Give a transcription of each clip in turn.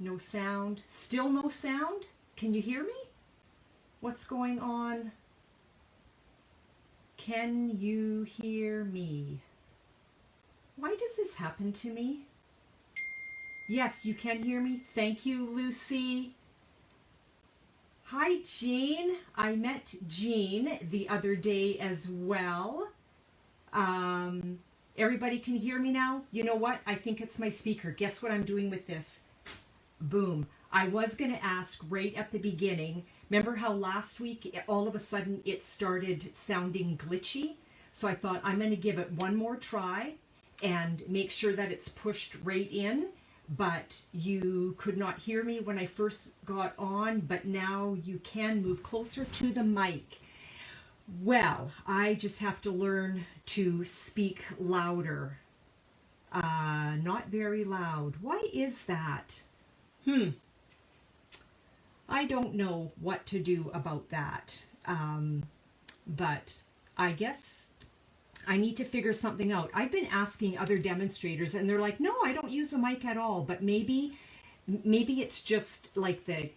No sound. Still no sound? Can you hear me? What's going on? Can you hear me? Why does this happen to me? Yes, you can hear me. Thank you, Lucy. Hi, Jean. I met Jean the other day as well. Everybody can hear me now? You know what? I think it's my speaker. Guess what I'm doing with this? Boom. I was going to ask right at the beginning, remember how last week all of a sudden it started sounding glitchy? So I thought I'm going to give it one more try and make sure that it's pushed right in. But you could not hear me when I first got on, but now you can move closer to the mic. Well, I just have to learn to speak louder. Not very loud. Why is that? I don't know what to do about that. But I guess I need to figure something out. I've been asking other demonstrators and they're like, no, I don't use the mic at all. But maybe it's just like the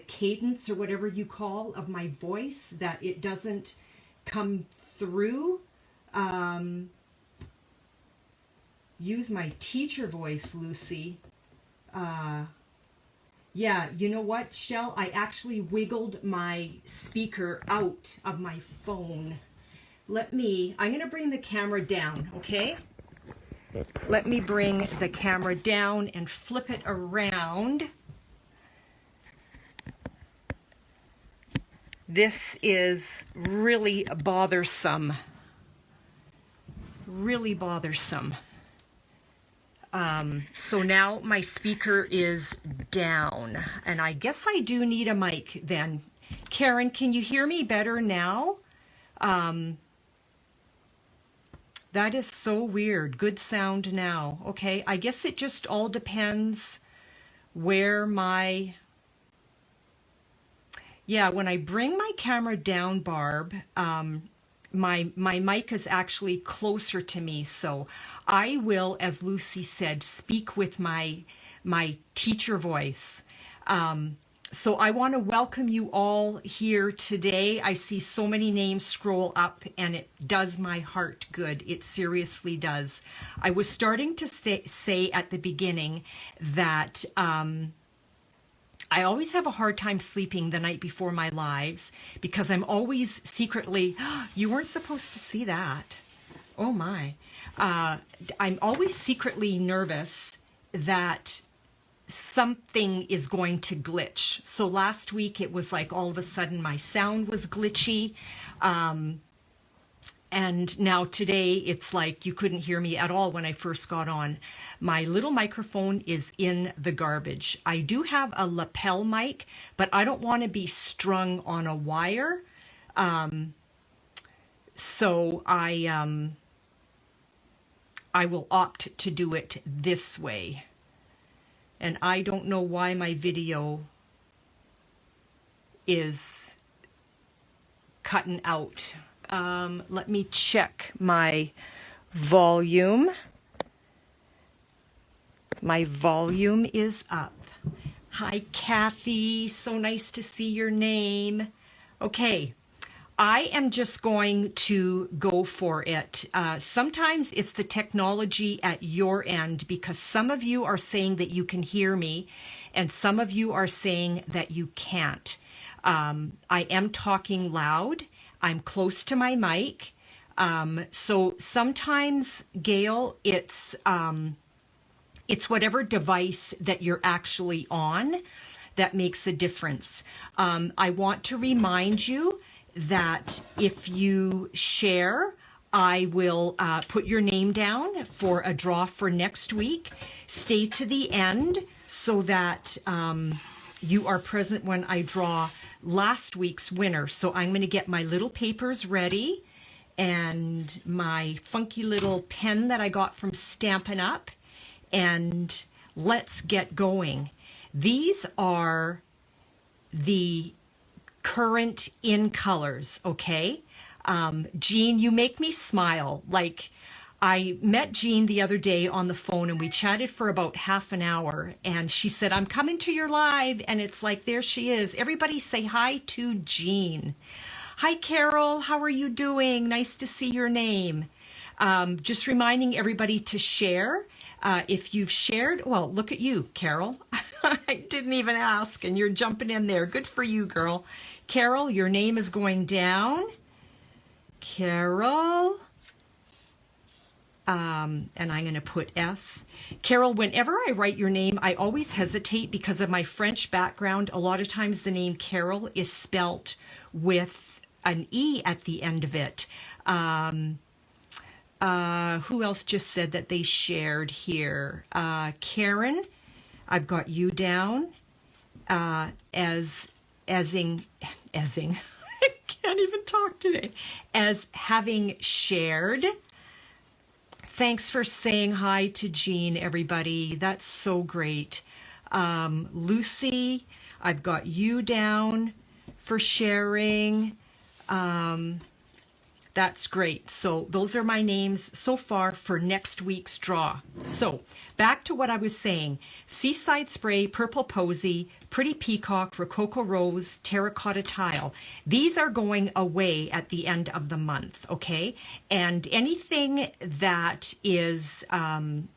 cadence or whatever you call of my voice, that it doesn't come through. Use my teacher voice, Lucy. Yeah, you know what, Shell? I actually wiggled my speaker out of my phone. I'm going to bring the camera down, okay? Let me bring the camera down and flip it around. This is really bothersome. Really bothersome. So now my speaker is down, and I guess I do need a mic then. Karen, can you hear me better now? That is so weird. Good sound now. Okay, I guess it just all depends where my... Yeah, when I bring my camera down, Barb, my mic is actually closer to me, so I will, as Lucy said, speak with my teacher voice. So I want to welcome you all here today. I see so many names scroll up and it does my heart good. It seriously does. I was starting to say at the beginning that I always have a hard time sleeping the night before my lives because I'm always secretly, you weren't supposed to see that. Oh my. I'm always secretly nervous that something is going to glitch. So last week it was like all of a sudden my sound was glitchy. And now today it's like you couldn't hear me at all when I first got on. My little microphone is in the garbage. I do have a lapel mic, but I don't want to be strung on a wire. So I will opt to do it this way. And I don't know why my video is cutting out. Let me check my volume. My volume is up. Hi, Kathy. So nice to see your name. Okay, I am just going to go for it. Sometimes it's the technology at your end because some of you are saying that you can hear me and some of you are saying that you can't. I am talking loud. I'm close to my mic. So sometimes, Gail, it's whatever device that you're actually on that makes a difference. I want to remind you that if you share, I will put your name down for a draw for next week. Stay to the end so that you are present when I draw last week's winner. So I'm going to get my little papers ready and my funky little pen that I got from Stampin Up, and let's get going. These are the current in colors, okay? Jean, you make me smile. Like, I met Jean the other day on the phone and we chatted for about half an hour, and she said, I'm coming to your live, and it's like, there she is. Everybody say hi to Jean. Hi, Carol. How are you doing? Nice to see your name. Just reminding everybody to share. If you've shared, well, look at you, Carol. I didn't even ask, and you're jumping in there. Good for you, girl. Carol, your name is going down. Carol. And I'm going to put S. Carol, whenever I write your name, I always hesitate because of my French background. A lot of times the name Carol is spelt with an E at the end of it. Who else just said that they shared here? Karen, I've got you down as I can't even talk today, as having shared. Thanks for saying hi to Jean, everybody. That's so great. Lucy, I've got you down for sharing. That's great. So those are my names so far for next week's draw. So back to what I was saying. Seaside Spray, Purple Posy, Pretty Peacock, Rococo Rose, Terracotta Tile. These are going away at the end of the month, okay? And anything that is part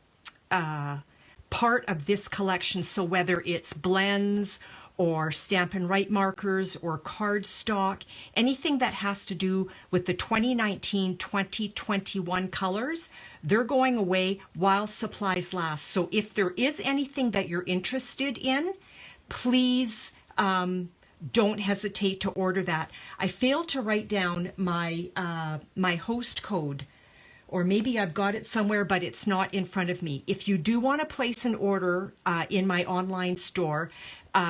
of this collection, so whether it's blends or Stampin Write Markers or cardstock, anything that has to do with the 2019-2021 colors, they're going away while supplies last. So if there is anything that you're interested in, please don't hesitate to order that. I failed to write down my my host code, or maybe I've got it somewhere, but it's not in front of me. If you do want to place an order in my online store,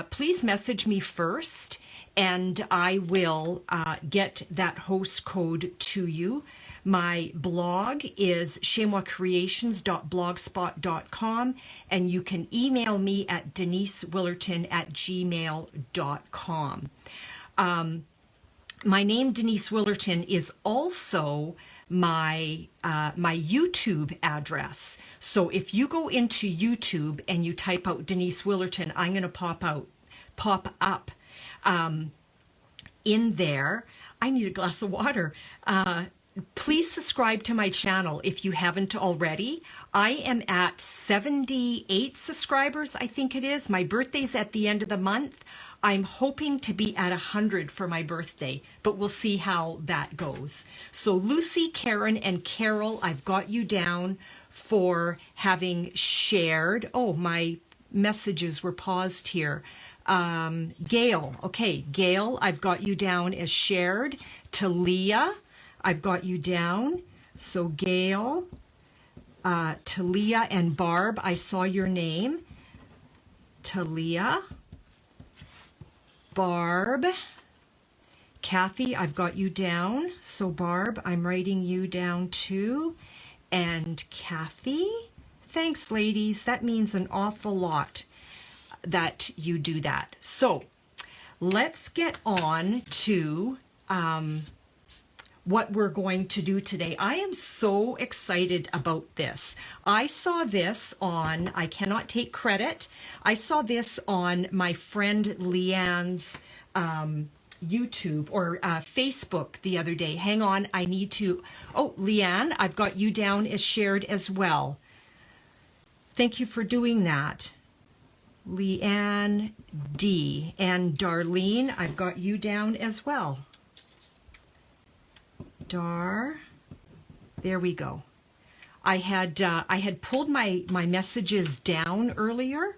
please message me first, and I will get that host code to you. My blog is chezmoicreations.blogspot.com, and you can email me at denisewillerton@gmail.com. My name, Denise Willerton, is also my YouTube address. So if you go into YouTube and you type out Denise Willerton, I'm going to pop up in there. I need a glass of water. Please subscribe to my channel if you haven't already. I am at 78 subscribers, I think it is. My birthday's at the end of the month. I'm hoping to be at 100 for my birthday, but we'll see how that goes. So Lucy, Karen, and Carol, I've got you down for having shared. Oh, my messages were paused here. Gail, okay, Gail, I've got you down as shared. Talia, I've got you down. So Gail, Talia, and Barb, I saw your name. Talia, Barb, Kathy, I've got you down. So Barb, I'm writing you down too. And Kathy, thanks ladies. That means an awful lot that you do that. So let's get on to what we're going to do today. I am so excited about this. I saw this on, I cannot take credit, I saw this on my friend LeeAnn's YouTube or Facebook the other day. Hang on, I need to, oh, LeeAnn, I've got you down as shared as well. Thank you for doing that. LeeAnn D. And Darlene, I've got you down as well. There we go. I had pulled my messages down earlier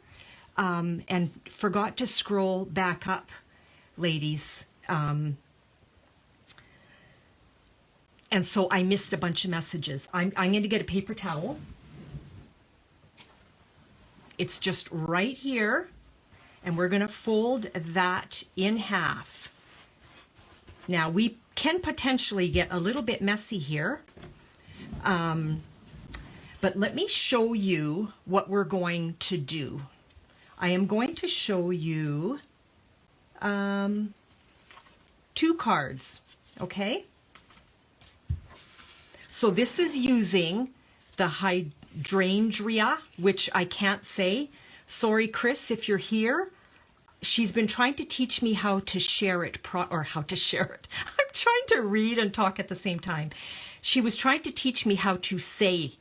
and forgot to scroll back up, ladies. And so I missed a bunch of messages. I'm going to get a paper towel. It's just right here, and we're going to fold that in half. Now we can potentially get a little bit messy here, but let me show you what we're going to do. I am going to show you 2 cards, okay? So this is using the Hydrangea, which I can't say. Sorry, Chris, if you're here. She's been trying to teach me how to share it, how to share it. I'm trying to read and talk at the same time. She was trying to teach me how to say,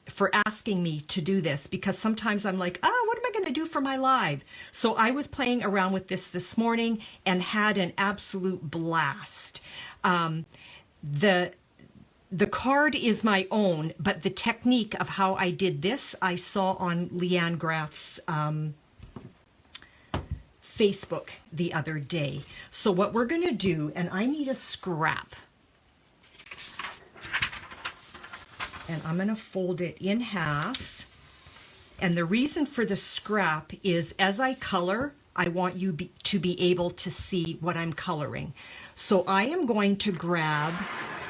for asking me to do this, because sometimes I'm like, oh, what am I going to do for my live? So I was playing around with this morning and had an absolute blast. The card is my own, but the technique of how I did this, I saw on LeeAnn Greff's Facebook the other day. So what we're going to do, and I need a scrap, and I'm going to fold it in half. And the reason for the scrap is as I color, I want you to be able to see what I'm coloring. So I am going to grab,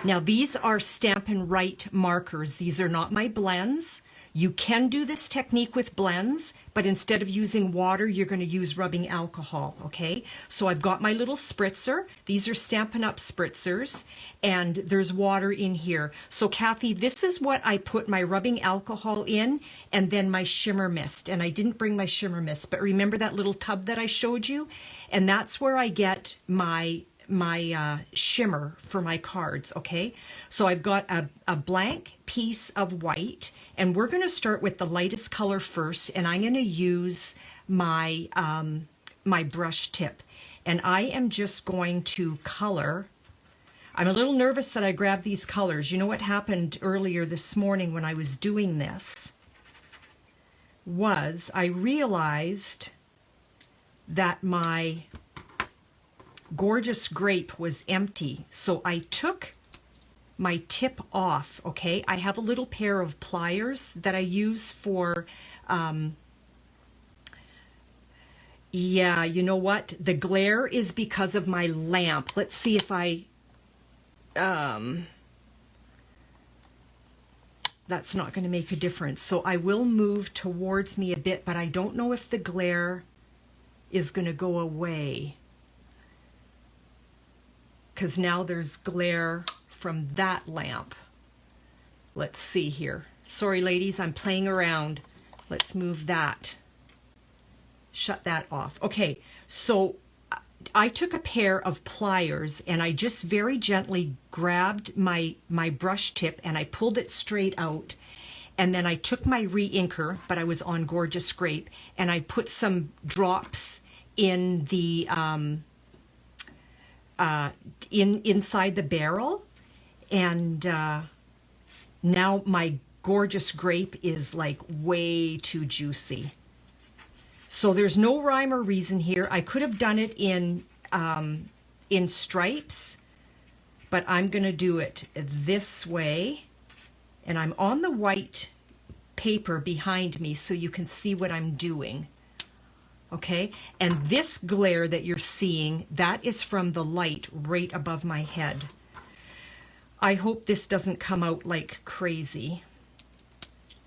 now these are Stampin Write markers. These are not my blends. You can do this technique with blends, but instead of using water, you're going to use rubbing alcohol, okay? So I've got my little spritzer. These are Stampin Up spritzers, and there's water in here. So Kathy, this is what I put my rubbing alcohol in, and then my shimmer mist. And I didn't bring my shimmer mist, but remember that little tub that I showed you? And that's where I get my shimmer for my cards, okay? So I've got a blank piece of white, and we're going to start with the lightest color first, and I'm going to use my my brush tip, and I am just going to color. I'm a little nervous that I grabbed these colors. You know what happened earlier this morning when I was doing this was I realized that my Gorgeous Grape was empty, so I took my tip off, okay? I have a little pair of pliers that I use for, yeah, you know what? The glare is because of my lamp. Let's see if I, that's not going to make a difference. So I will move towards me a bit, but I don't know if the glare is going to go away, because now there's glare from that lamp. Let's see here. Sorry, ladies, I'm playing around. Let's move that. Shut that off. Okay, so I took a pair of pliers and I just very gently grabbed my brush tip and I pulled it straight out. And then I took my re-inker, but I was on Gorgeous Grape, and I put some drops in the inside the barrel, and now my Gorgeous Grape is like way too juicy. So there's no rhyme or reason here. I could have done it in stripes, but I'm gonna do it this way, and I'm on the white paper behind me so you can see what I'm doing. Okay, and this glare that you're seeing, that is from the light right above my head. I hope this doesn't come out like crazy.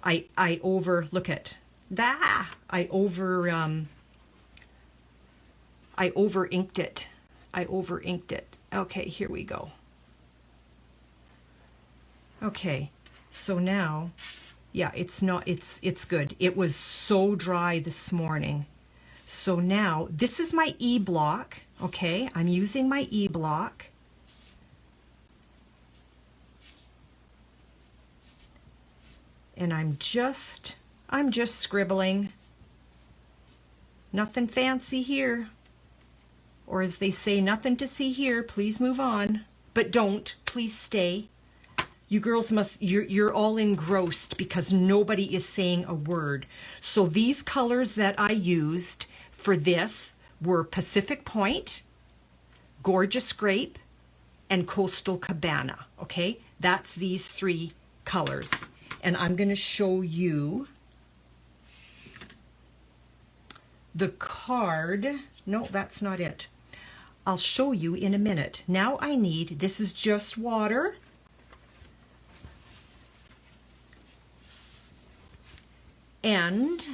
I over inked it. I over inked it. Okay, here we go. Okay, so now, yeah, it's good. It was so dry this morning. So now, this is my E-block, okay? I'm using my E-block. And I'm just scribbling. Nothing fancy here. Or as they say, nothing to see here. Please move on. But don't. Please stay. You girls you're all engrossed because nobody is saying a word. So these colors that I used for this were Pacific Point, Gorgeous Grape, and Coastal Cabana, okay? That's these three colors. And I'm going to show you the card. No, that's not it. I'll show you in a minute. Now I need, this is just water. And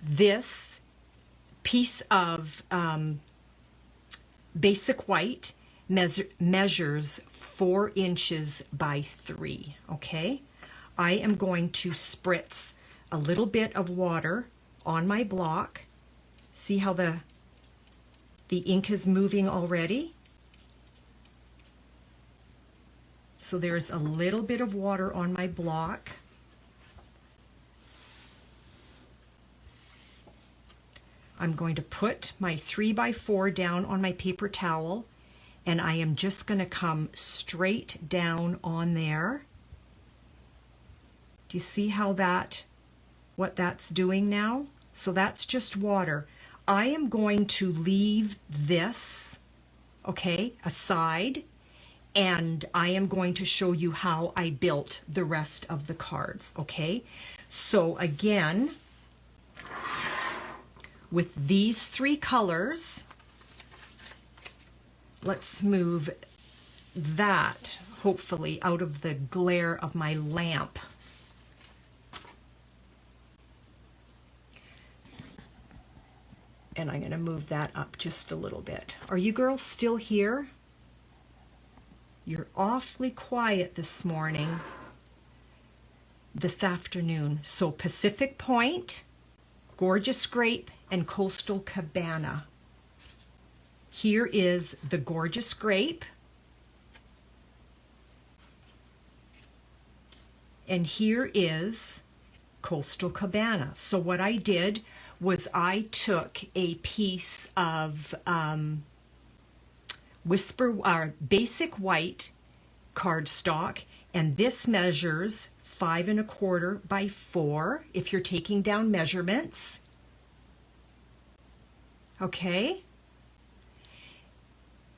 this piece of basic white measures 4 inches by 3, okay? I am going to spritz a little bit of water on my block. See how the ink is moving already? So there's a little bit of water on my block. I'm going to put my 3x4 down on my paper towel, and I am just going to come straight down on there. Do you see how what that's doing now? So that's just water. I am going to leave this, okay, aside, and I am going to show you how I built the rest of the cards, okay? So again, with these three colors, let's move that, hopefully, out of the glare of my lamp. And I'm going to move that up just a little bit. Are you girls still here? You're awfully quiet this morning, this afternoon. So Pacific Point, Gorgeous Grape, and Coastal Cabana. Here is the Gorgeous Grape. And here is Coastal Cabana. So what I did was I took a piece of basic white cardstock, and this measures 5 1/4 by 4 if you're taking down measurements. Okay.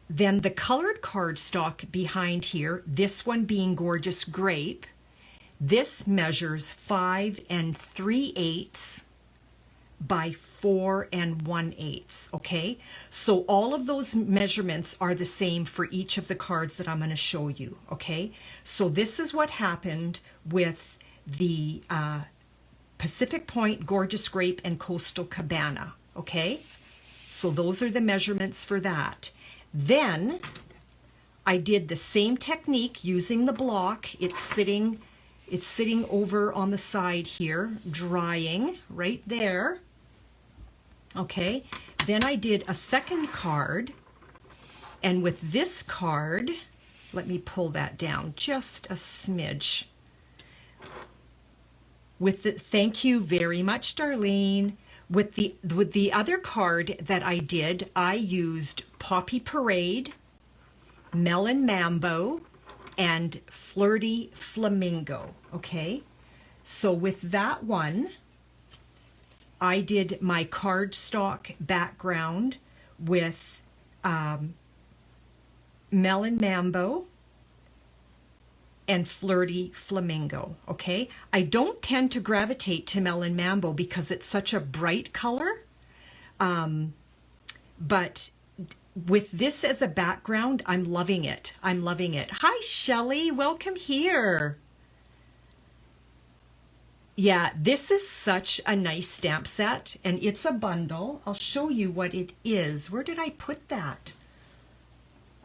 Then the colored cardstock behind here, this one being Gorgeous Grape, this measures 5 3/8 by 4 1/8, okay? So all of those measurements are the same for each of the cards that I'm going to show you, okay? So this is what happened with the Pacific Point, Gorgeous Grape, and Coastal Cabana, okay? So those are the measurements for that. Then I did the same technique using the block. It's sitting over on the side here, drying right there. Okay, then I did a second card, and with this card, let me pull that down just a smidge. Thank you very much, Darlene. With the other card that I did, I used Poppy Parade, Melon Mambo, and Flirty Flamingo, okay? So with that one, I did my cardstock background with Melon Mambo and Flirty Flamingo, okay? I don't tend to gravitate to Melon Mambo because it's such a bright color, but with this as a background, I'm loving it. I'm loving it. Hi, Shelley. Welcome here. Yeah, this is such a nice stamp set, and it's a bundle. I'll show you what it is. Where did I put that?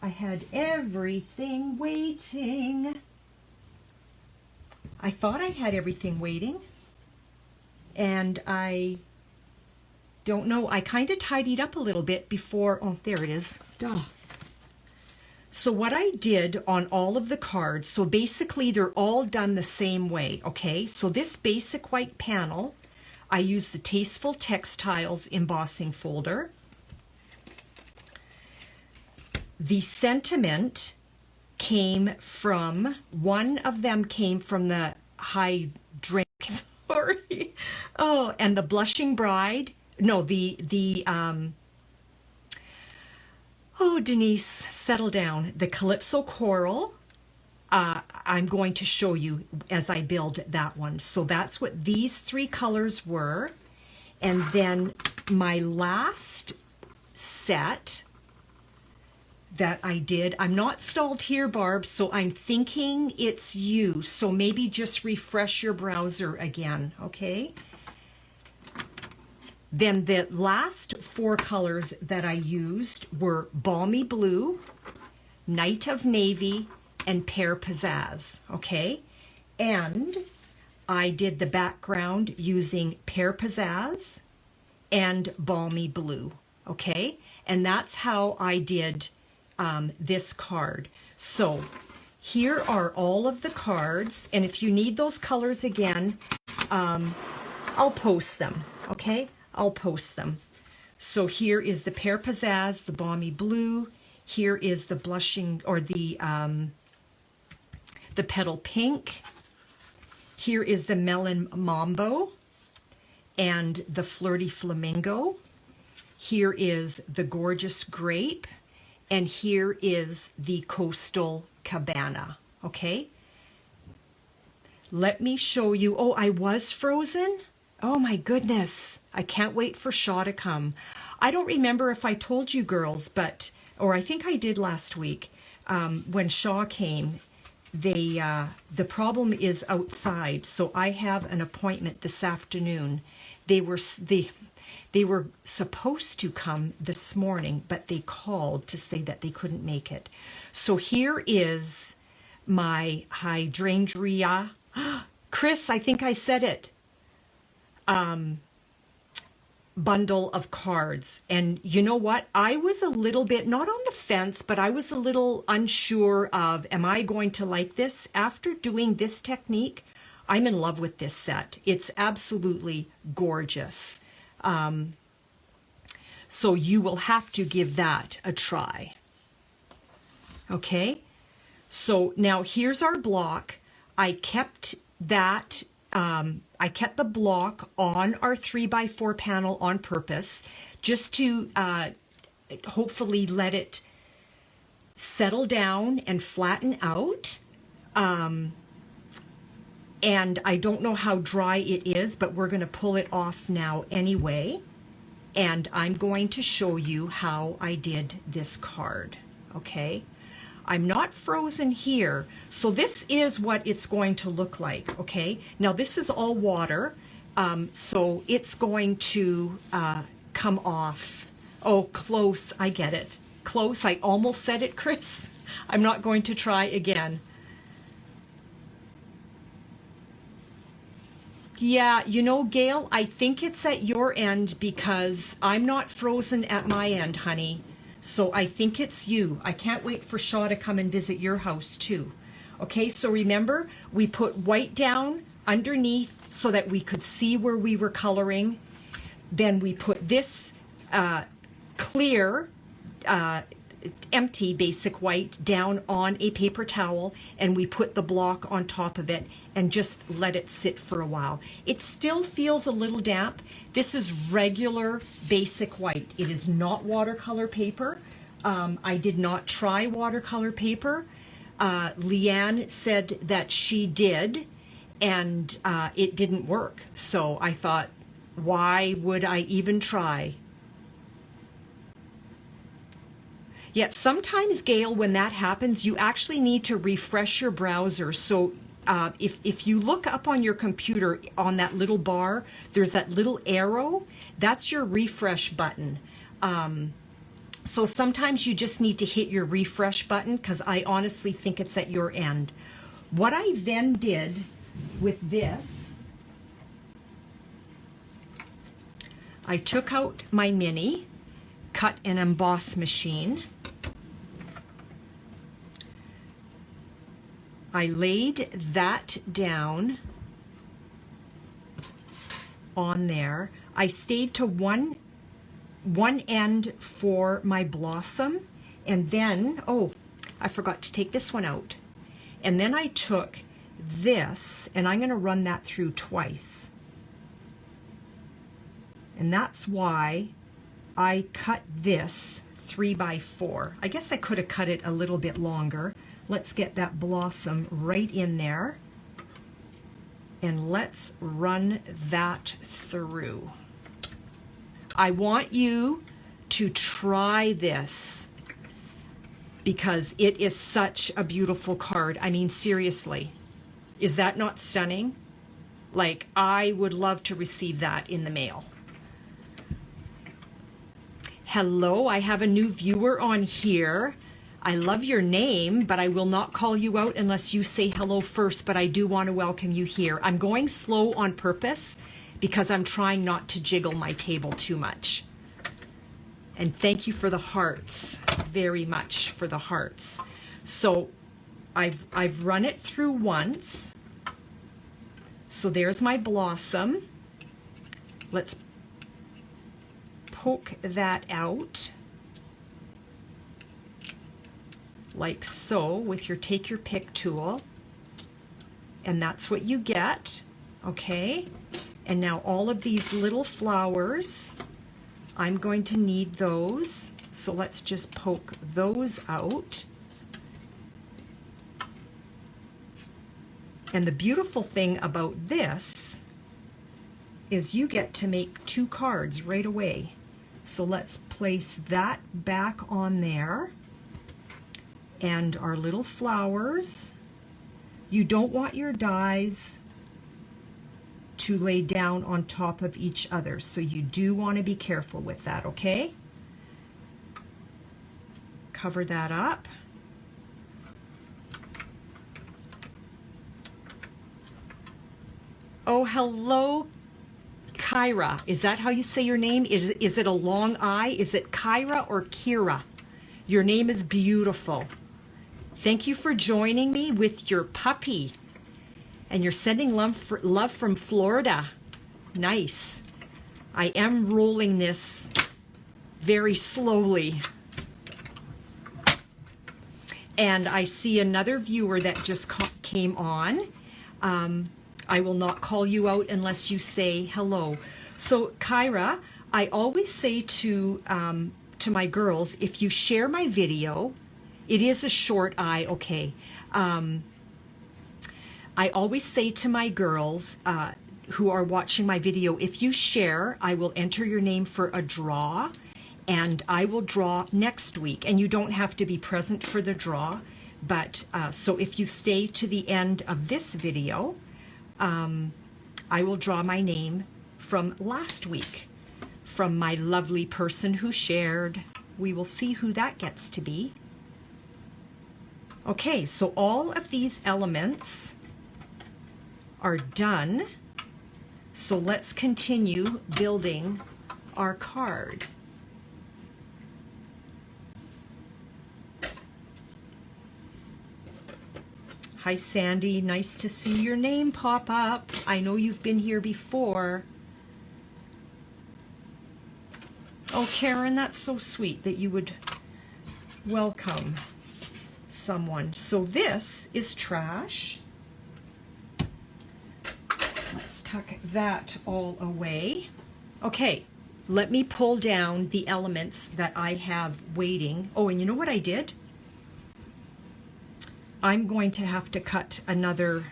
I had everything waiting. I thought I had everything waiting, and I don't know. I kind of tidied up a little bit before. Oh, there it is. Duh. So what I did on all of the cards, so basically they're all done the same way, okay? So this basic white panel, I use the Tasteful Textiles embossing folder. The sentiment came from, one of them came from the Hydrangea, sorry. Oh, and the Blushing Bride, no, oh, Denise, settle down. The Calypso Coral, I'm going to show you as I build that one. So that's what these three colors were. And then my last set that I did, I'm not stalled here, Barb, so I'm thinking it's you. So maybe just refresh your browser again, okay? Then the last four colors that I used were Balmy Blue, Night of Navy, and Pear Pizzazz, okay? And I did the background using Pear Pizzazz and Balmy Blue, okay? And that's how I did this card. So here are all of the cards, and if you need those colors again, I'll post them, okay? I'll post them. So here is the Pear Pizzazz, the Balmy Blue. Here is the blushing, or the Petal Pink. Here is the Melon Mambo and the Flirty Flamingo. Here is the Gorgeous Grape, and here is the Coastal Cabana, okay? Let me show you. Oh, I was frozen? Oh my goodness. I can't wait for Shaw to come. I don't remember if I told you girls, but, or I think I did last week, when Shaw came, the problem is outside, so I have an appointment this afternoon. They were supposed to come this morning, but they called to say that they couldn't make it. So here is my Hydrangea, Chris, I think I said it, bundle of cards. And you know what? I was a little bit, not on the fence, but I was a little unsure of, am I going to like this? After doing this technique, I'm in love with this set. It's absolutely gorgeous. So you will have to give that a try. Okay, so now here's our block. I kept that, I kept the block on our 3x4 panel on purpose, just to hopefully let it settle down and flatten out. And I don't know how dry it is, but we're going to pull it off now anyway. And I'm going to show you how I did this card, okay? I'm not frozen here, so this is what it's going to look like, okay? Now this is all water, so it's going to come off. Oh, close, I get it. Close, I almost said it, Chris. I'm not going to try again. Yeah, you know, Gail, I think it's at your end because I'm not frozen at my end, honey. So I think it's you. I can't wait for Shaw to come and visit your house too. Okay, so remember, we put white down underneath so that we could see where we were coloring. Then we put this clear, empty basic white down on a paper towel, and we put the block on top of it and just let it sit for a while. It still feels a little damp. This is regular basic white. It is not watercolor paper. I did not try watercolor paper. LeeAnn said that she did, and it didn't work. So I thought, why would I even try? Yet sometimes, Gail, when that happens, you actually need to refresh your browser. So if you look up on your computer on that little bar, there's that little arrow. That's your refresh button. So sometimes you just need to hit your refresh button because I honestly think it's at your end. What I then did with this, I took out my mini cut and emboss machine. I laid that down on there. I stayed to one end for my blossom, and then, oh, I forgot to take this one out. And then I took this, and I'm going to run that through twice. And that's why I cut this 3x4. I guess I could have cut it a little bit longer. Let's get that blossom right in there, and let's run that through. I want you to try this because it is such a beautiful card. I mean, seriously, is that not stunning? Like, I would love to receive that in the mail. Hello, I have a new viewer on here. I love your name, but I will not call you out unless you say hello first, but I do want to welcome you here. I'm going slow on purpose because I'm trying not to jiggle my table too much. And thank you for the hearts, very much for the hearts. So I've run it through once. So there's my blossom. Let's poke that out like so with your take your pick tool, and that's what you get. Okay, and now all of these little flowers, I'm going to need those, so let's just poke those out. And the beautiful thing about this is you get to make 2 cards right away. So let's place that back on there. And our little flowers. You don't want your dies to lay down on top of each other, so you do want to be careful with that, okay? Cover that up. Oh, hello, Kyra. Is that how you say your name? Is it a long I? Is it Kyra or Kira? Your name is beautiful. Thank you for joining me with your puppy. And you're sending love from Florida. Nice. I am rolling this very slowly. And I see another viewer that just came on. I will not call you out unless you say hello. So Kyra, I always say to my girls, if you share my video, it is a short I, okay. I always say to my girls who are watching my video, if you share, I will enter your name for a draw, and I will draw next week. And you don't have to be present for the draw, but so if you stay to the end of this video, I will draw my name from last week, from my lovely person who shared. We will see who that gets to be. Okay, so all of these elements are done. So let's continue building our card. Hi Sandy, nice to see your name pop up. I know you've been here before. Oh Karen, that's so sweet that you would welcome someone. So this is trash. Let's tuck that all away. Okay, let me pull down the elements that I have waiting. Oh, and you know what I did? I'm going to have to cut another.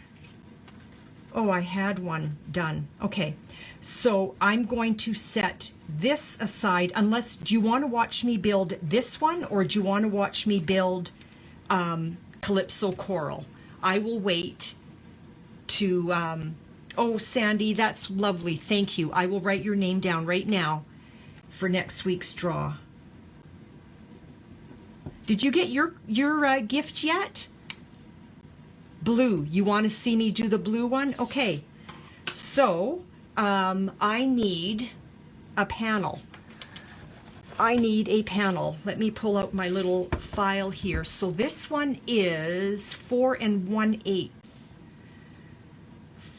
Oh, I had one done. Okay, so I'm going to set this aside, unless, do you want to watch me build this one, or do you want to watch me build Calypso Coral? I will wait to, oh Sandy, that's lovely, thank you. I will write your name down right now for next week's draw. Did you get your gift yet? Blue, you want to see me do the blue one? Okay, so I need a panel. I need a panel. Let me pull out my little file here. So this one is 4 1/8.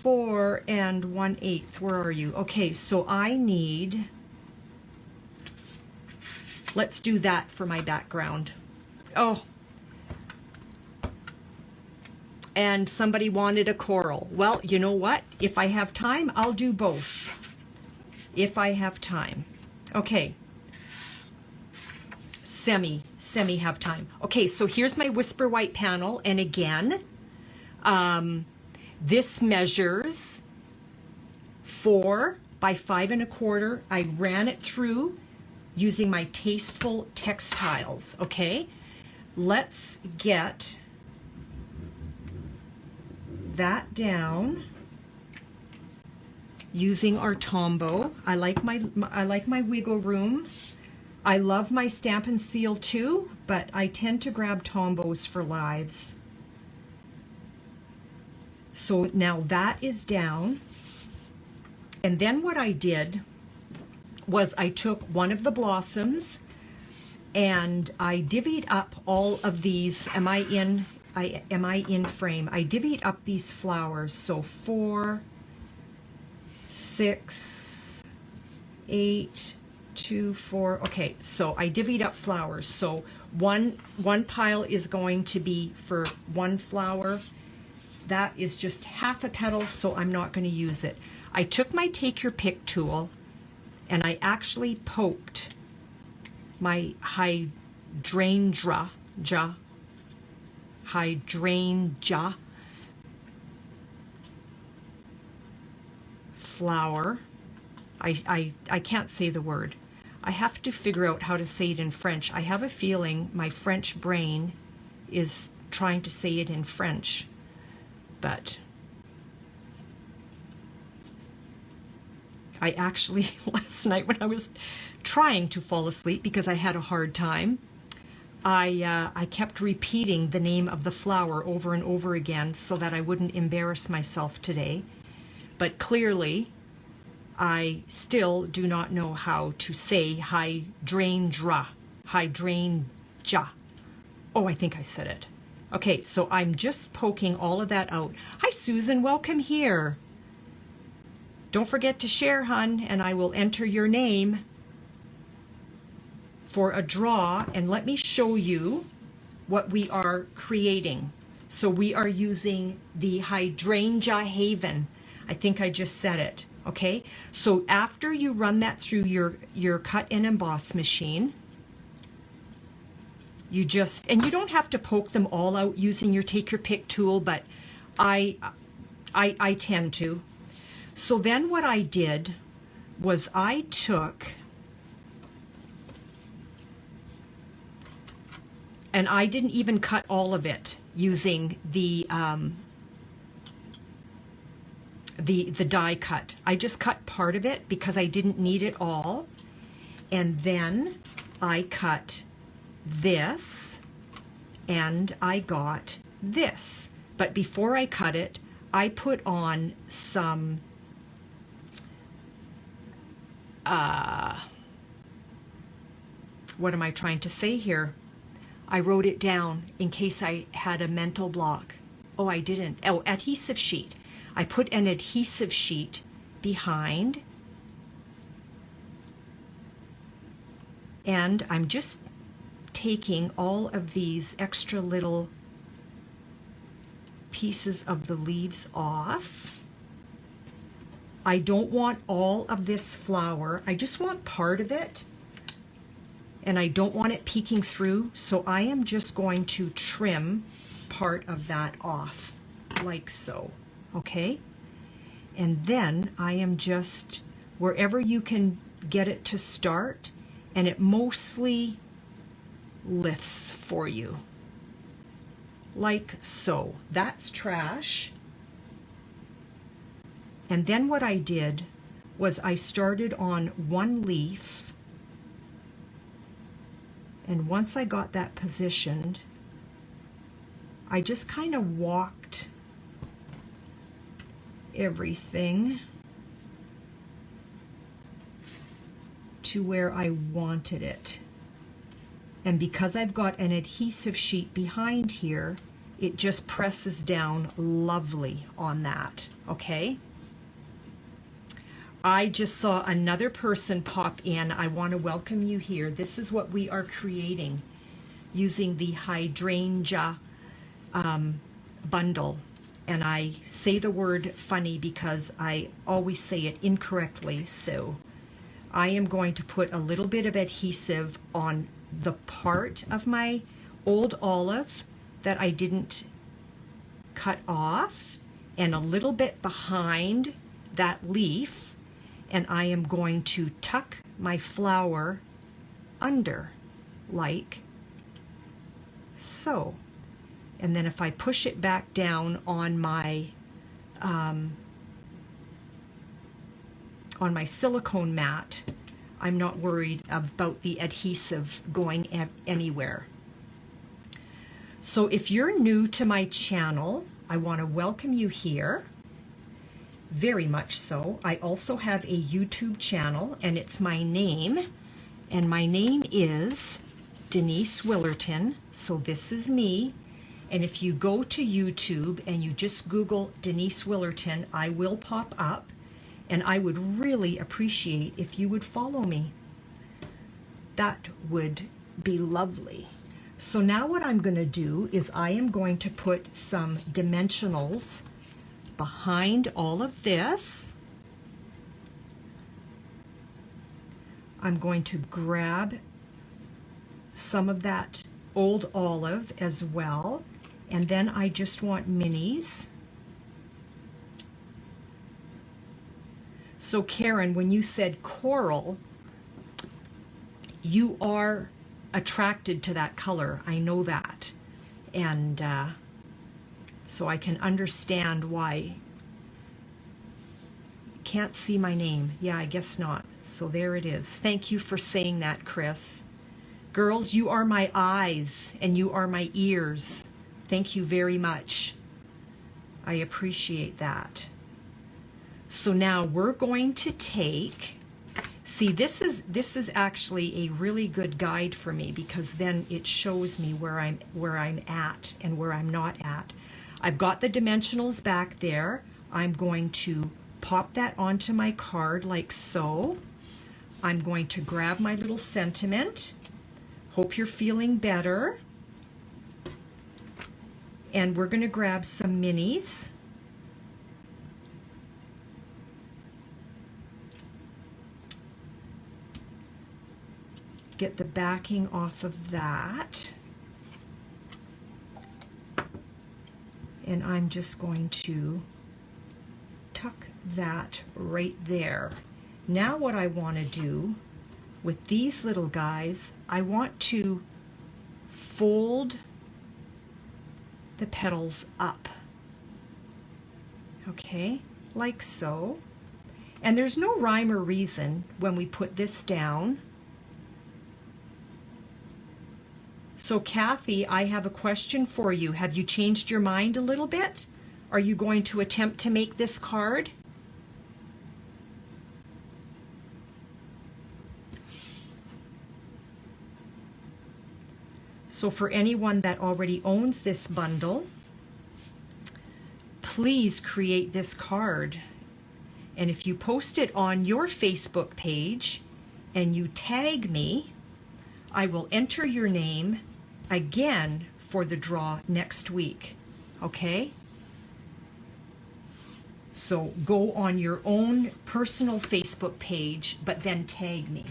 4 1/8. Where are you? Okay, so I need, let's do that for my background. Oh, and somebody wanted a coral. Well, you know what? If I have time, I'll do both. If I have time. Okay. Semi have time. Okay, so here's my Whisper White panel, and again, this measures 4 by 5 1/4. I ran it through using my Tasteful Textiles. Okay, let's get that down using our Tombow. I like my wiggle room. I love my Stampin' Seal too, but I tend to grab Tombos for lives. So now that is down. And then what I did was I took one of the blossoms and I divvied up all of these. Am I in frame? I divvied up these flowers. So 4, 6, 8, 2, 4. Okay, so I divvied up flowers. So one pile is going to be for one flower. That is just half a petal, so I'm not going to use it. I took my Take Your Pick tool and I actually poked my hydrangea flower. I can't say the word. I have to figure out how to say it in French. I have a feeling my French brain is trying to say it in French, but I actually, last night when I was trying to fall asleep because I had a hard time, I kept repeating the name of the flower over and over again so that I wouldn't embarrass myself today. But clearly, I still do not know how to say hydrangea. Oh, I think I said it. Okay, so I'm just poking all of that out. Hi, Susan, welcome here. Don't forget to share, hun, and I will enter your name for a draw. And let me show you what we are creating. So we are using the Hydrangea Haven. I think I just said it. Okay, so after you run that through your cut and emboss machine, you just, and you don't have to poke them all out using your Take Your Pick tool, but I tend to. So then what I did was I took, and I didn't even cut all of it using the die cut. I just cut part of it because I didn't need it all. And then I cut this and I got this. But before I cut it, I put on some what am I trying to say here? I wrote it down in case I had a mental block. Oh, I didn't. Oh, adhesive sheet. I put an adhesive sheet behind, and I'm just taking all of these extra little pieces of the leaves off. I don't want all of this flower. I just want part of it, and I don't want it peeking through, so I am just going to trim part of that off, like so. Okay, and then I am just, wherever you can get it to start, and it mostly lifts for you, like so. That's trash. And then what I did was I started on one leaf, and once I got that positioned, I just kind of walked everything to where I wanted it. And because I've got an adhesive sheet behind here, it just presses down lovely on that, okay? I just saw another person pop in. I want to welcome you here. This is what we are creating using the Hydrangea bundle. And I say the word funny because I always say it incorrectly. So I am going to put a little bit of adhesive on the part of my old olive that I didn't cut off, and a little bit behind that leaf. And I am going to tuck my flower under, like so. And then if I push it back down on my silicone mat, I'm not worried about the adhesive going anywhere. So if you're new to my channel, I want to welcome you here. Very much so. I also have a YouTube channel, and it's my name, and my name is Denise Willerton. So this is me, and if you go to YouTube and you just Google Denise Willerton, I will pop up, and I would really appreciate if you would follow me. That would be lovely. So now what I'm going to do is I am going to put some dimensionals behind all of this. I'm going to grab some of that old olive as well, and then I just want minis. So Karen, when you said coral, you are attracted to that color. I know that, and so I can understand why. Can't see my name. Yeah, I guess not. So there it is. Thank you for saying that, Chris. Girls, you are my eyes and you are my ears. Thank you very much. I appreciate that. So now we're going to take, see, this is actually a really good guide for me, because then it shows me where I'm at and where I'm not at. I've got the dimensionals back there. I'm going to pop that onto my card like so. I'm going to grab my little sentiment. Hope you're feeling better. And we're going to grab some minis. Get the backing off of that. And I'm just going to tuck that right there. Now what I want to do with these little guys, I want to fold the petals up. Okay, like so. And there's no rhyme or reason when we put this down. So Kathy, I have a question for you. Have you changed your mind a little bit? Are you going to attempt to make this card? So for anyone that already owns this bundle, please create this card. And if you post it on your Facebook page and you tag me, I will enter your name again for the draw next week. Okay? So go on your own personal Facebook page, but then tag me.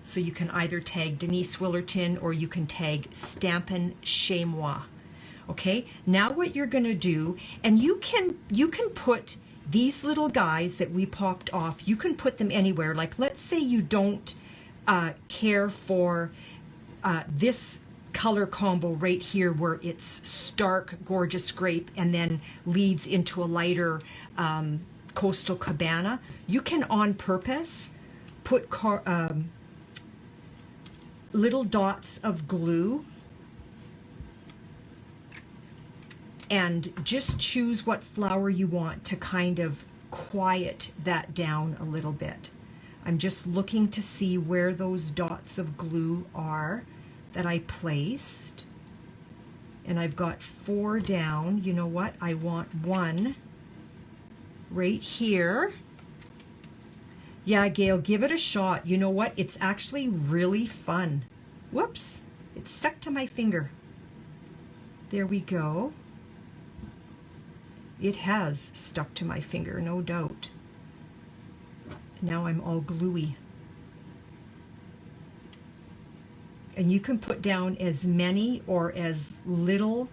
So you can either tag Denise Willerton or you can tag stampinchezmoi. Okay? Now what you're going to do, and you can put these little guys that we popped off, you can put them anywhere. Like let's say you don't care for this color combo right here where it's stark gorgeous grape and then leads into a lighter coastal cabana. You can on purpose put little dots of glue and just choose what flower you want to kind of quiet that down a little bit. I'm just looking to see where those dots of glue are that I placed. And I've got 4 down. You know what? I want 1 right here. Yeah, Gail, give it a shot. You know what? It's actually really fun. Whoops, it stuck to my finger. There we go. It has stuck to my finger, no doubt. Now I'm all gluey. And you can put down as many or as little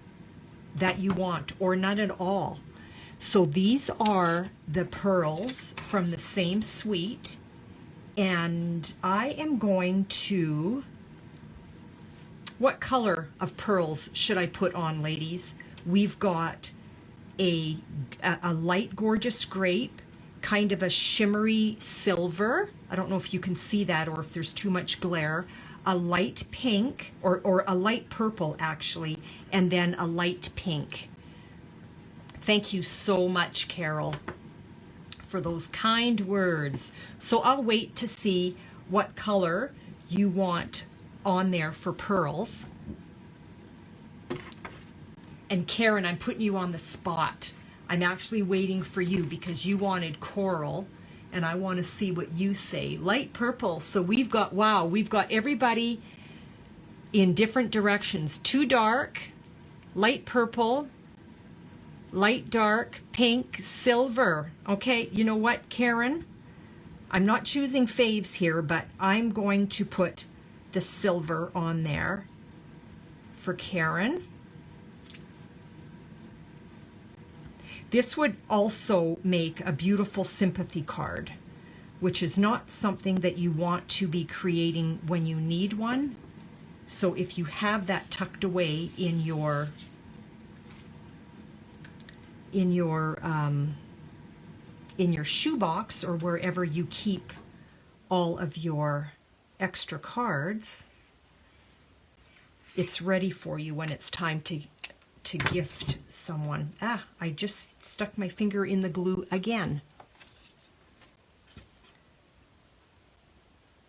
that you want, or none at all. So these are the pearls from the same suite, and I am going to, what color of pearls should I put on, ladies? We've got a light gorgeous grape, kind of a shimmery silver. I don't know if you can see that or if there's too much glare. A light pink, or a light purple actually, and then a light pink. Thank you so much, Carol, for those kind words. So I'll wait to see what color you want on there for pearls. And Karen, I'm putting you on the spot. I'm actually waiting for you because you wanted coral, and I want to see what you say. Light purple. So we've got, wow, we've got everybody in different directions. Too dark, light purple, light dark, pink, silver. Okay, you know what, Karen? I'm not choosing faves here, but I'm going to put the silver on there for Karen. This would also make a beautiful sympathy card, which is not something that you want to be creating when you need one. So if you have that tucked away in your shoebox or wherever you keep all of your extra cards, it's ready for you when it's time to gift someone. Ah, I just stuck my finger in the glue again.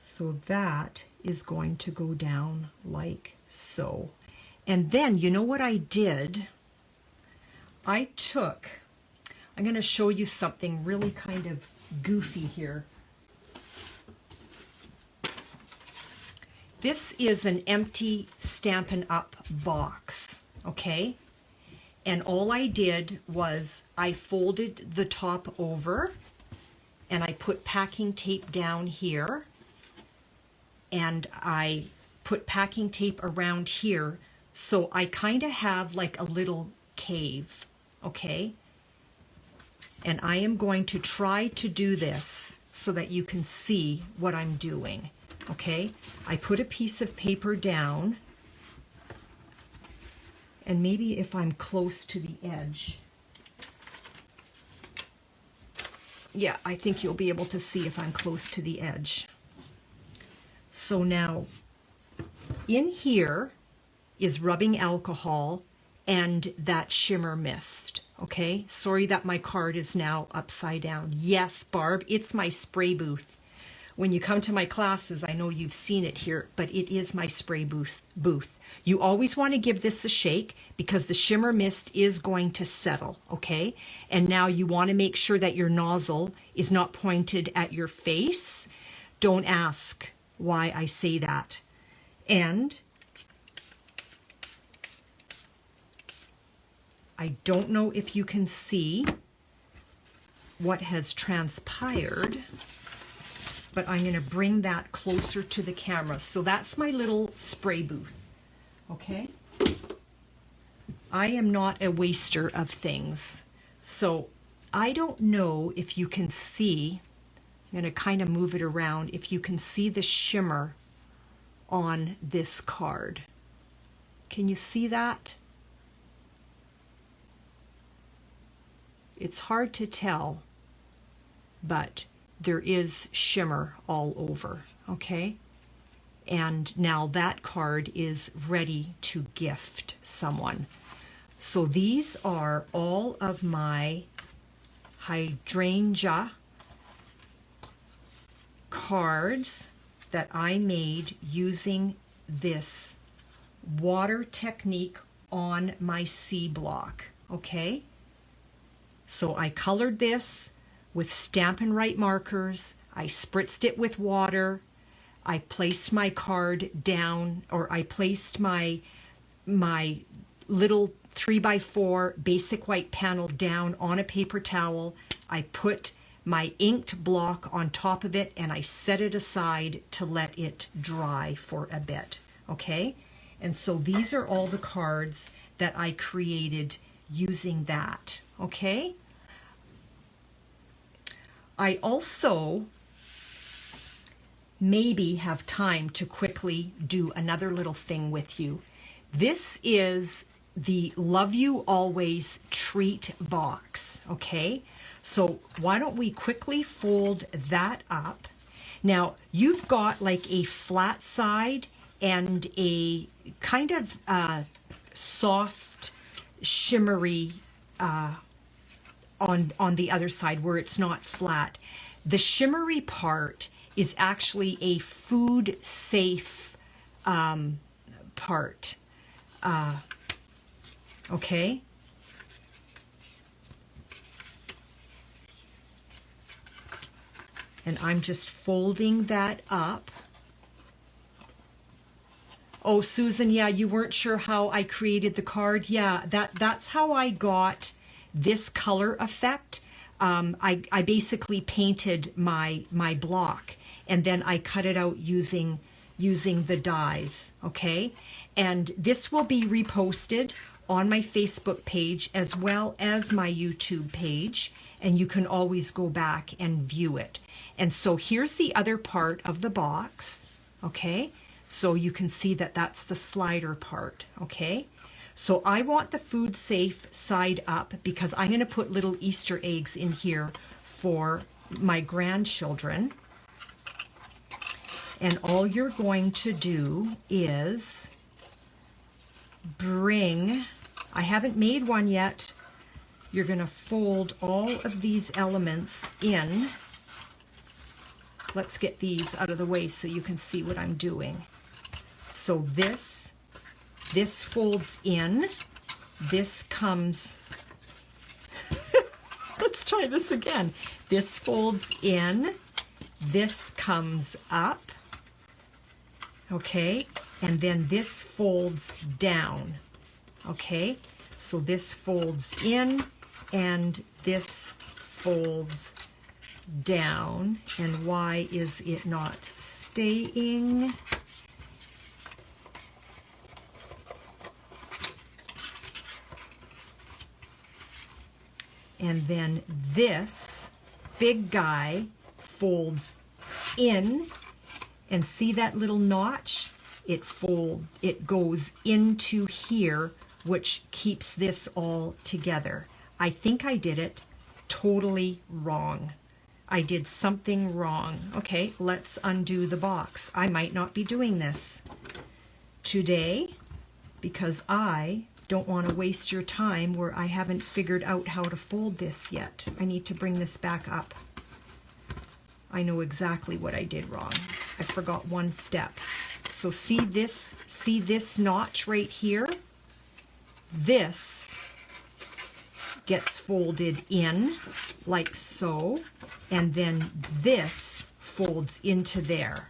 So that is going to go down like so. And then, you know what I did? I'm going to show you something really kind of goofy here. This is an empty Stampin' Up box, okay? And all I did was I folded the top over and I put packing tape down here, and I put packing tape around here, so I kind of have like a little cave, okay? And I am going to try to do this so that you can see what I'm doing, okay? I put a piece of paper down, and maybe if I'm close to the edge, yeah, I think you'll be able to see if I'm close to the edge. So now, in here is rubbing alcohol and that shimmer mist, okay? Sorry that my card is now upside down. Yes, Barb, it's my spray booth. When you come to my classes, I know you've seen it here, but it is my spray booth. You always want to give this a shake because the shimmer mist is going to settle, okay? And now you want to make sure that your nozzle is not pointed at your face. Don't ask why I say that. And I don't know if you can see what has transpired, but I'm going to bring that closer to the camera. So that's my little spray booth, okay? I am not a waster of things. So I don't know if you can see, I'm going to kind of move it around, if you can see the shimmer on this card. Can you see that? It's hard to tell, but there is shimmer all over, okay? And now that card is ready to gift someone. So these are all of my Hydrangea cards that I made using this water technique on my C block, okay? So I colored this with Stampin Write markers. I spritzed it with water. I placed my card down, or I placed my little 3x4 basic white panel down on a paper towel. I put my inked block on top of it and I set it aside to let it dry for a bit, okay? And so these are all the cards that I created using that, okay? I also maybe have time to quickly do another little thing with you. This is the Love You Always treat box, okay? So why don't we quickly fold that up. Now you've got like a flat side and a kind of soft, shimmery on the other side where it's not flat. The shimmery part is actually a food safe part. Okay. And I'm just folding that up. Oh, Susan, yeah, you weren't sure how I created the card. Yeah, that's how I got this color effect. I basically painted my block, and then I cut it out using the dies, okay? And this will be reposted on my Facebook page as well as my YouTube page, and you can always go back and view it. And so here's the other part of the box, okay? So you can see that that's the slider part, okay? So I want the food safe side up because I'm going to put little Easter eggs in here for my grandchildren. And all you're going to do is bring, I haven't made one yet, you're going to fold all of these elements in. Let's get these out of the way so you can see what I'm doing. So this folds in, this comes, let's try this again. This folds in, this comes up, okay, and then this folds down, okay. So this folds in and this folds down. And why is it not staying? And then this big guy folds in, and see that little notch? It goes into here, which keeps this all together. I think I did it totally wrong. I did something wrong. Okay, let's undo the box. I might not be doing this today because I don't want to waste your time where I haven't figured out how to fold this yet. I need to bring this back up. I know exactly what I did wrong. I forgot one step. So see this notch right here? This gets folded in like so, and then this folds into there,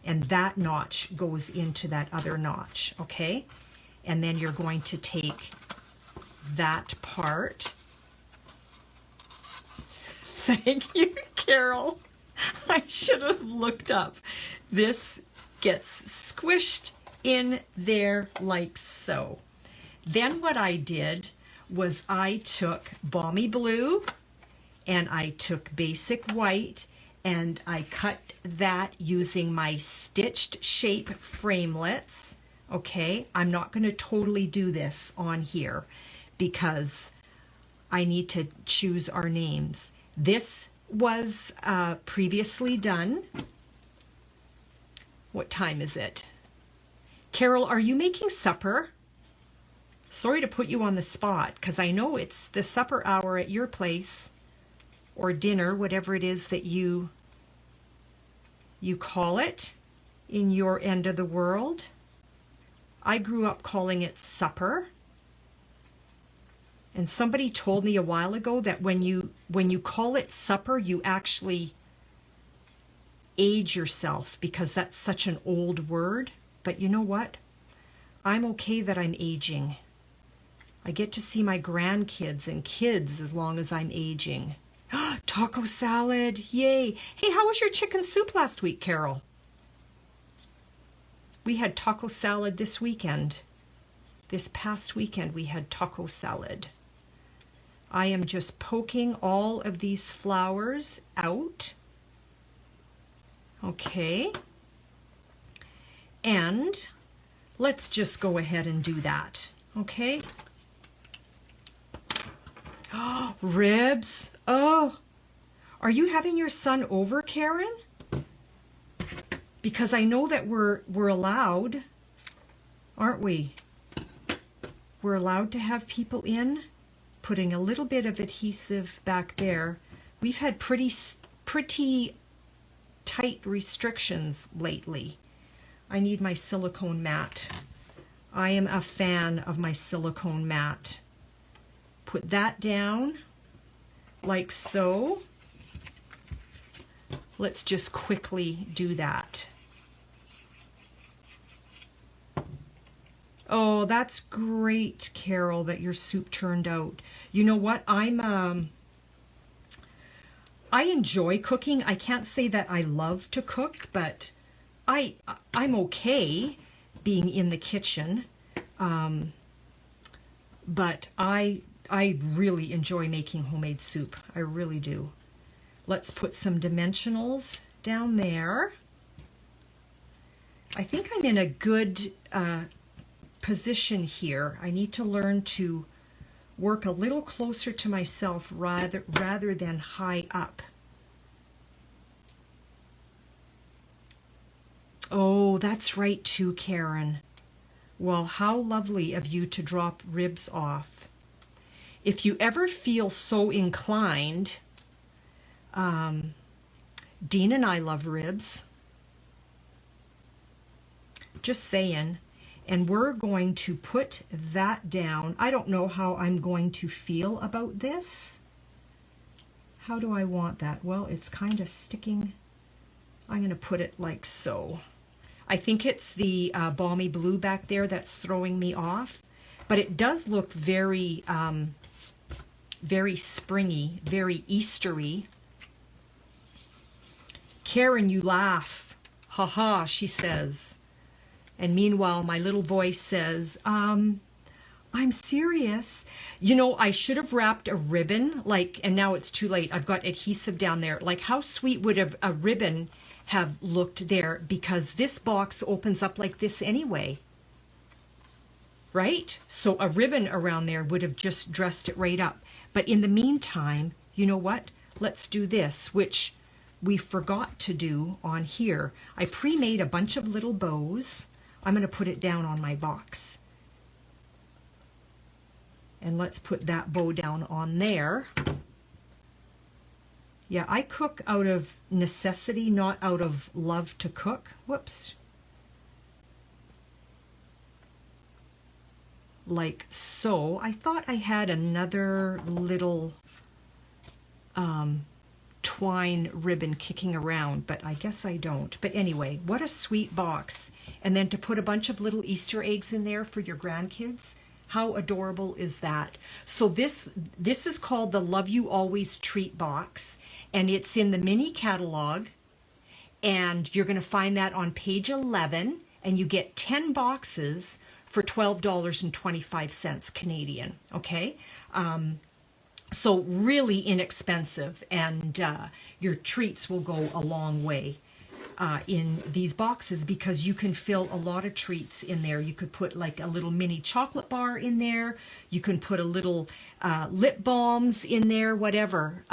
and that notch goes into that other notch, okay? And then you're going to take that part. Thank you, Carol. I should have looked up. This gets squished in there like so. Then what I did was I took Balmy Blue and I took Basic White and I cut that using my stitched shape framelits. Okay, I'm not going to totally do this on here because I need to choose our names. This was previously done. What time is it? Carol, are you making supper? Sorry to put you on the spot because I know it's the supper hour at your place, or dinner, whatever it is that you call it in your end of the world. I grew up calling it supper. And somebody told me a while ago that when you call it supper, you actually age yourself because that's such an old word. But you know what? I'm okay that I'm aging. I get to see my grandkids and kids as long as I'm aging. Taco salad, yay. Hey, how was your chicken soup last week, Carol? We had taco salad this weekend. This past weekend we had taco salad. I am just poking all of these flowers out. Okay. And let's just go ahead and do that. Okay. Oh, ribs. Oh, are you having your son over, Karen? Because I know that we're allowed, aren't we? we're allowed to have people in, putting a little bit of adhesive back there. We've had pretty tight restrictions lately. I need my silicone mat. I am a fan of my silicone mat. Put that down like so. Let's just quickly do that. Oh, that's great, Carol, that your soup turned out. You know what? I enjoy cooking. I can't say that I love to cook, but I'm okay being in the kitchen. But I really enjoy making homemade soup. I really do. Let's put some dimensionals down there. I think I'm in a good position here. I need to learn to work a little closer to myself rather than high up. Oh, that's right too, Karen. Well, how lovely of you to drop ribs off. If you ever feel so inclined, Dean and I love ribs. Just saying. And we're going to put that down. I don't know how I'm going to feel about this. How do I want that? Well, it's kind of sticking. I'm going to put it like so. I think it's the balmy blue back there that's throwing me off. But it does look very, very springy, very Eastery. Karen, you laugh. Ha ha, she says. And meanwhile, my little voice says, I'm serious. You know, I should have wrapped a ribbon, and now it's too late. I've got adhesive down there. Like, how sweet would a ribbon have looked there? Because this box opens up like this anyway. Right? So a ribbon around there would have just dressed it right up. But in the meantime, you know what? Let's do this, which we forgot to do on here. I pre-made a bunch of little bows. I'm going to put it down on my box. And let's put that bow down on there. Yeah, I cook out of necessity, not out of love to cook. Whoops. Like so. I thought I had another little twine ribbon kicking around, but I guess I don't. But anyway, what a sweet box. And then to put a bunch of little Easter eggs in there for your grandkids. How adorable is that? So this is called the Love You Always Treat Box, and it's in the mini catalog, and you're going to find that on page 11, and you get 10 boxes for $12.25 Canadian, okay? So really inexpensive, and your treats will go a long way in these boxes, because you can fill a lot of treats in there. You could put like a little mini chocolate bar in there. You can put a little lip balms in there, whatever.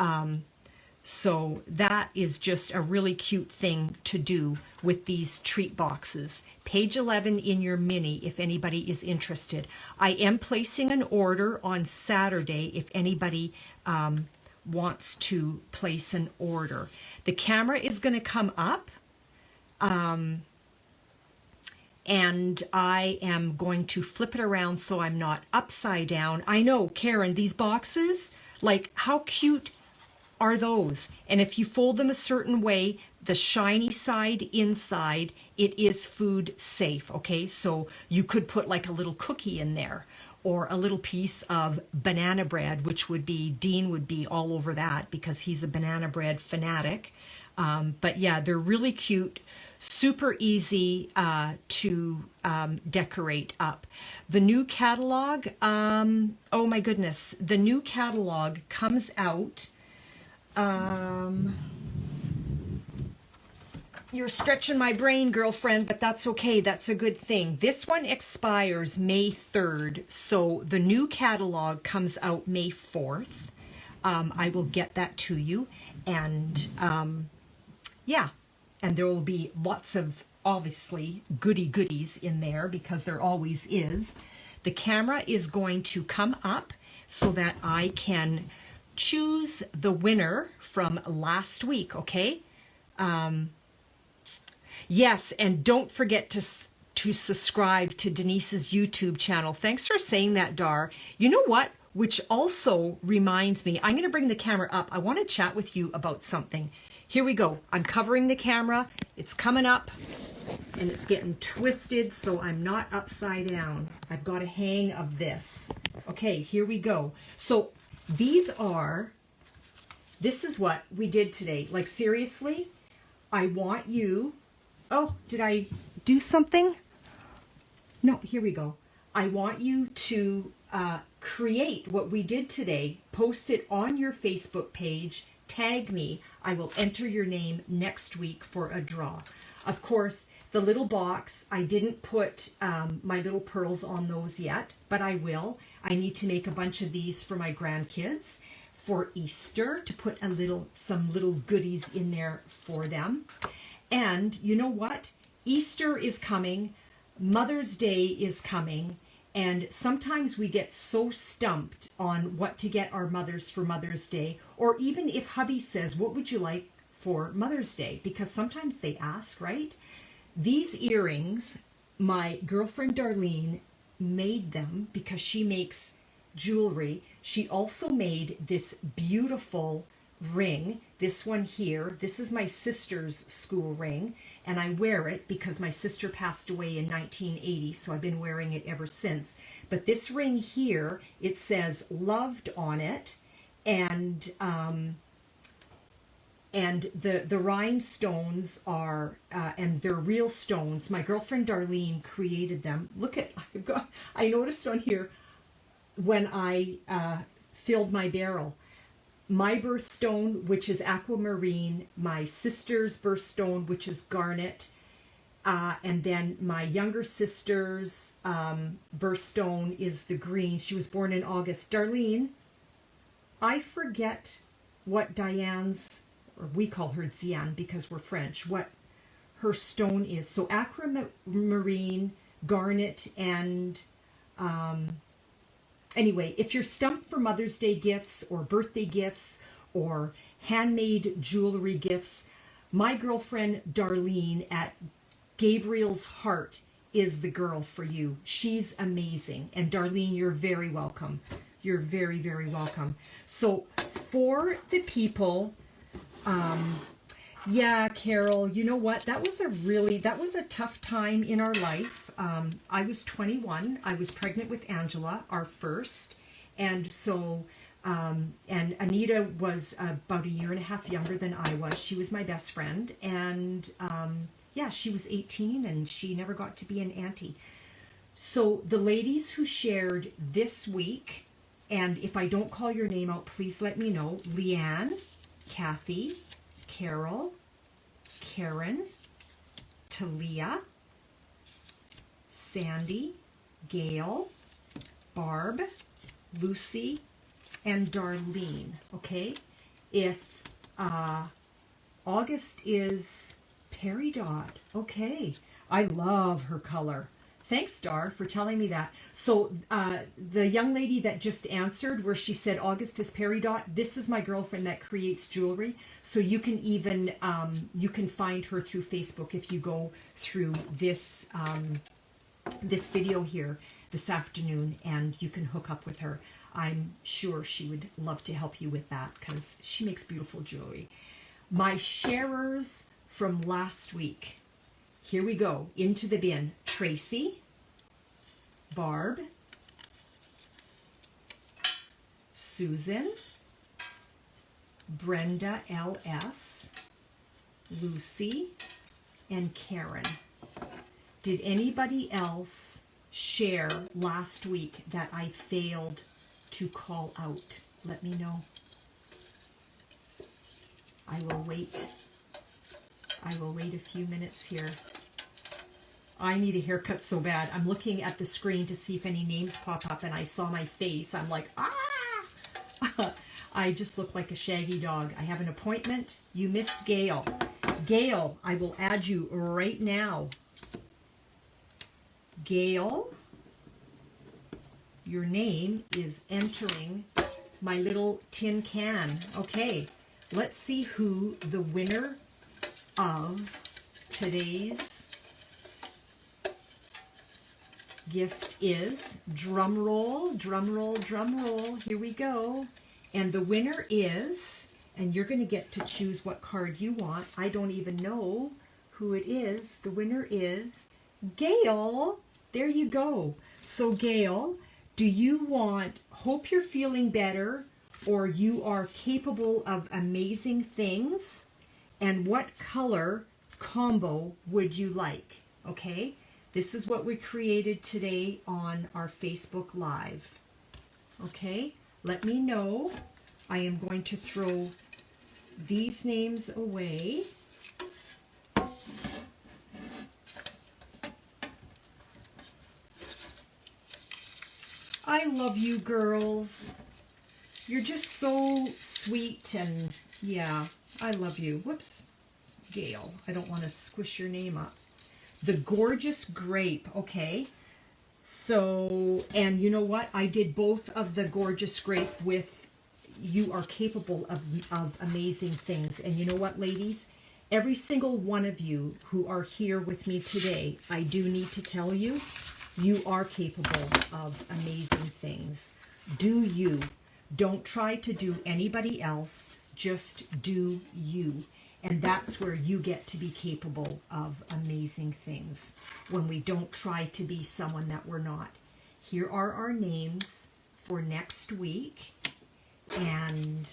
So that is just a really cute thing to do with these treat boxes. Page 11 in your mini, if anybody is interested. I am placing an order on Saturday if anybody wants to place an order. The camera is going to come up. And I am going to flip it around so I'm not upside down. I know, Karen, these boxes, like, how cute are those? And if you fold them a certain way, the shiny side inside, it is food safe, okay? So you could put like a little cookie in there, or a little piece of banana bread, which would be, Dean would be all over that because he's a banana bread fanatic. But yeah, they're really cute. Super easy to decorate up. The new catalog, oh my goodness, the new catalog comes out. You're stretching my brain, girlfriend, but that's okay. That's a good thing. This one expires May 3rd, so the new catalog comes out May 4th. I will get that to you, and yeah. And there will be lots of, obviously, goodies in there, because there always is. The camera is going to come up so that I can choose the winner from last week, okay? Yes, and don't forget to subscribe to Denise's YouTube channel. Thanks for saying that, Dar. You know what? Which also reminds me, I'm going to bring the camera up. I want to chat with you about something. Here we go. I'm covering the camera. It's coming up and it's getting twisted so I'm not upside down. I've got a hang of this. Okay, here we go. So this is what we did today. Like seriously, I want you, oh, did I do something? No, here we go. I want you to create what we did today, post it on your Facebook page, tag me. I will enter your name next week for a draw. Of course, the little box, I didn't put my little pearls on those yet, but I will. I need to make a bunch of these for my grandkids for Easter to put some little goodies in there for them. And you know what? Easter is coming. Mother's Day is coming. And sometimes we get so stumped on what to get our mothers for Mother's Day, or even if hubby says, what would you like for Mother's Day? Because sometimes they ask, right? These earrings, my girlfriend Darlene made them because she makes jewelry. She also made this beautiful ring, this one here. This is my sister's school ring, and I wear it because my sister passed away in 1980, so I've been wearing it ever since. But this ring here, it says loved on it, and the rhinestones are, and they're real stones. My girlfriend Darlene created them. Look at, I noticed on here when I filled my barrel, my birthstone, which is aquamarine, my sister's birthstone, which is garnet, and then my younger sister's birthstone is the green. She was born in August. Darlene, I forget what Diane's, or we call her Zian because we're French, what her stone is. So aquamarine, garnet, and anyway, if you're stumped for Mother's Day gifts or birthday gifts or handmade jewelry gifts, my girlfriend Darlene at Gabriel's Heart is the girl for you. She's amazing. And Darlene, you're very welcome. You're very, very welcome. So for the people, yeah, Carol, you know what? That was a tough time in our life. I was 21. I was pregnant with Angela, our first. And so, and Anita was about a year and a half younger than I was. She was my best friend. And yeah, she was 18 and she never got to be an auntie. So the ladies who shared this week, and if I don't call your name out, please let me know. LeeAnn, Kathy, Carol, Karen, Talia, Sandy, Gail, Barb, Lucy, and Darlene. Okay, if August is Peridot. Okay, I love her color. Thanks, Dar, for telling me that. So the young lady that just answered, where she said August is Peridot, this is my girlfriend that creates jewelry. So you can even, you can find her through Facebook if you go through this, this video here this afternoon, and you can hook up with her. I'm sure she would love to help you with that because she makes beautiful jewelry. My sharers from last week. Here we go, into the bin. Tracy, Barb, Susan, Brenda LS, Lucy, and Karen. Did anybody else share last week that I failed to call out? Let me know. I will wait. I will wait a few minutes here. I need a haircut so bad. I'm looking at the screen to see if any names pop up, and I saw my face. I'm like, ah! I just look like a shaggy dog. I have an appointment. You missed Gail. Gail, I will add you right now. Gail, your name is entering my little tin can. Okay, let's see who the winner of today's gift is. Drum roll, drum roll, drum roll. Here we go. And the winner is, and you're going to get to choose what card you want. I don't even know who it is. The winner is Gail. There you go. So Gail, do you want Hope You're Feeling Better or You Are Capable of Amazing Things? And what color combo would you like? Okay, this is what we created today on our Facebook Live. Okay, let me know. I am going to throw these names away. I love you girls. You're just so sweet, and yeah, I love you. Whoops, Gail, I don't want to squish your name up. The Gorgeous Grape. Okay, so, and you know what? I did both of the Gorgeous Grape with You Are Capable of Amazing Things. And you know what, ladies? Every single one of you who are here with me today, I do need to tell you, you are capable of amazing things. Do you. Don't try to do anybody else. Just do you. And that's where you get to be capable of amazing things. When we don't try to be someone that we're not. Here are our names for next week. And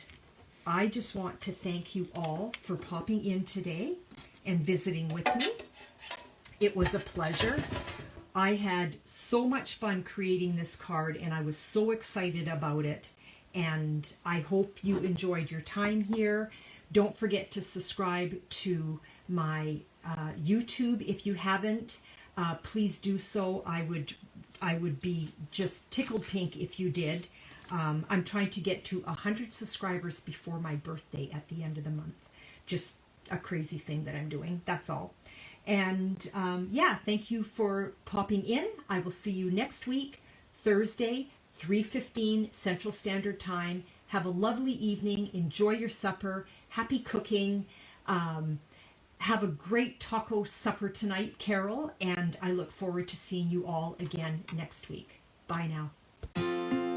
I just want to thank you all for popping in today and visiting with me. It was a pleasure. I had so much fun creating this card, and I was so excited about it. And I hope you enjoyed your time here. Don't forget to subscribe to my YouTube if you haven't. Please do so. I would be just tickled pink if you did. I'm trying to get to 100 subscribers before my birthday at the end of the month. Just a crazy thing that I'm doing. That's all. And yeah, thank you for popping in. I will see you next week, Thursday, 3:15 Central Standard Time. Have a lovely evening. Enjoy your supper. Happy cooking. Have a great taco supper tonight, Carol. And I look forward to seeing you all again next week. Bye now.